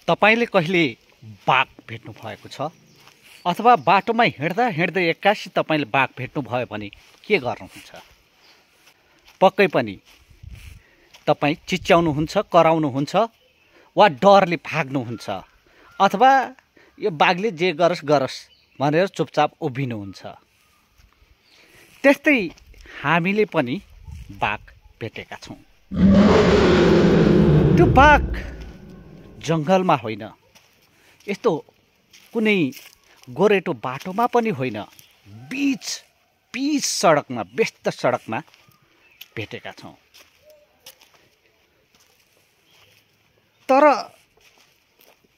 तपाईले कहिले बाघ भेट्नु भएको छ अथवा बाटोमा हिँड्दा हिँड्दै एक्कासी तपाईले बाघ भेट्नु भयो भने के गर्नुहुन्छ? पक्कै पनि तपाई चिच्याउनुहुन्छ, कराउनुहुन्छ वा डरले भाग्नुहुन्छ अथवा यो बाघले जे गरोस् गरोस् भनेर चुपचाप उभिनुहुन्छ। त्यस्तै हामीले पनि बाघ भेटेका छौं। त्यो बाघ जंगलमा होइन, यस्तो कुनै गोरेटो बाटोमा पनि होइन, बीच सडकमा, व्यस्त सडकमा भेटेका छौं। तर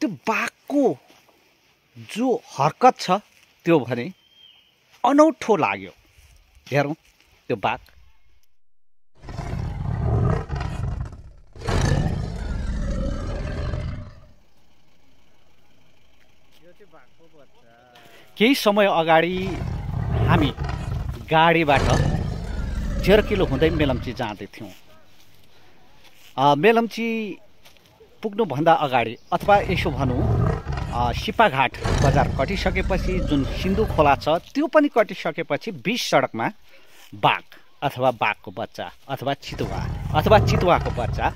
त्यो बाघको जो हरकत छ त्यो भने अनौठो लाग्यो। हेरौं त्यो बाघ। केही समय अगाडि हामी गाडीबाट जेर्किलो हुँदै मेलम्ची जाँदै थियौं। मेलम्ची पुग्नुभन्दा अगाडि अथवा यसो भनौं सिपाघाट बजार कटिसकेपछि जुन सिन्धु खोला छ त्यो पनि कटिसकेपछि बीच सडकमा बाघ अथवा बाघको बच्चा अथवा चितुवाको बच्चा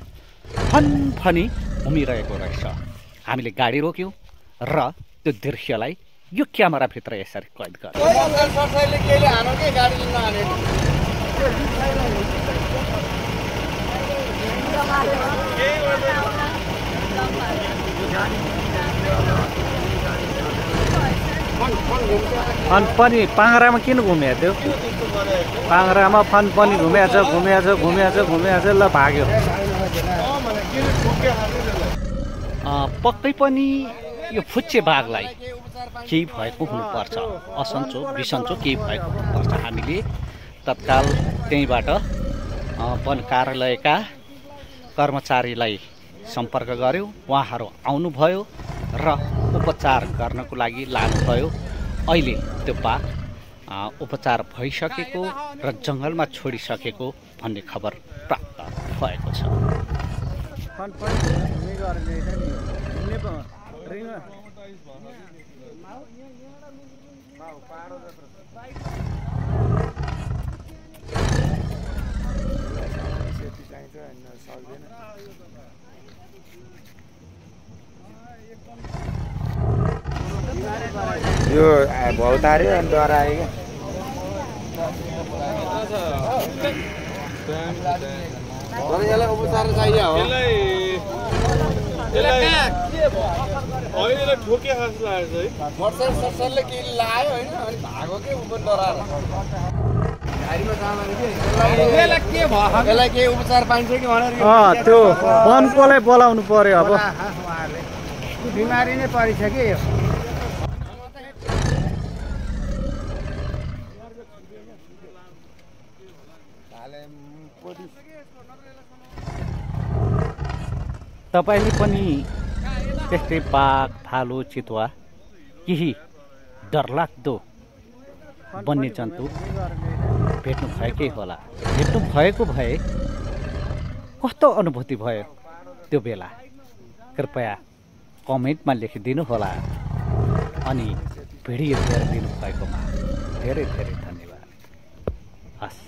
फनफनी घुमिरहेको रहेछ। हामीले गाडी रोक्यौं र त्यो दृश्यलाई यो क्यामेराभित्र यसरी कैद गर्यौं। फनफनी पाङरामा किन घुमेको थियो? पाङरामा फनफनी घुमेछ ल भाग्यो। पक्कै पनि यो फुच्चे बाघलाई केही भएको हुनुपर्छ, असन्चो बिसन्चो केही भएको हुनुपर्छ। हामीले तत्काल त्यहीबाट वन कार्यालयका कर्मचारीलाई सम्पर्क गर्यौं। उहाँहरू आउनुभयो र उपचार गर्नको लागि लानुभयो। अहिले त्यो बाघ उपचार भइसकेको र जंगलमा छोडिसकेको भन्ने खबर प्राप्त भएको छ। यो भौतार्यो अनि डरायो क्या। यसलाई उपचार चाहियो हो। यसलाई ठोके जस्तो लागेको छ है। मोटरसाइकलले के लायो हैन अनि भागो के उ पनि डराएर। गाडीमा जाँदैन के। यसलाई के भयो? यसलाई के उपचार पाइन्छ कि भनेर त्यो वनकोलाई बोलाउनु पर्यो अब। उहाँहरुले बिमारी नै परिसक्यो यो। तपाईले पनि त्यस्तै बाघ, भालु, चितुवा केही डरलाग्दो वन्यजन्तु भेट्नु भएकै होला। भेट्नु भएको भए कस्तो अनुभूति भयो त्यो बेला? कृपया कमेन्टमा लेखिदिनु होला। अनि भिडियो हेरिदिनु भएकोमा धेरै धेरै धन्यवाद। हस्।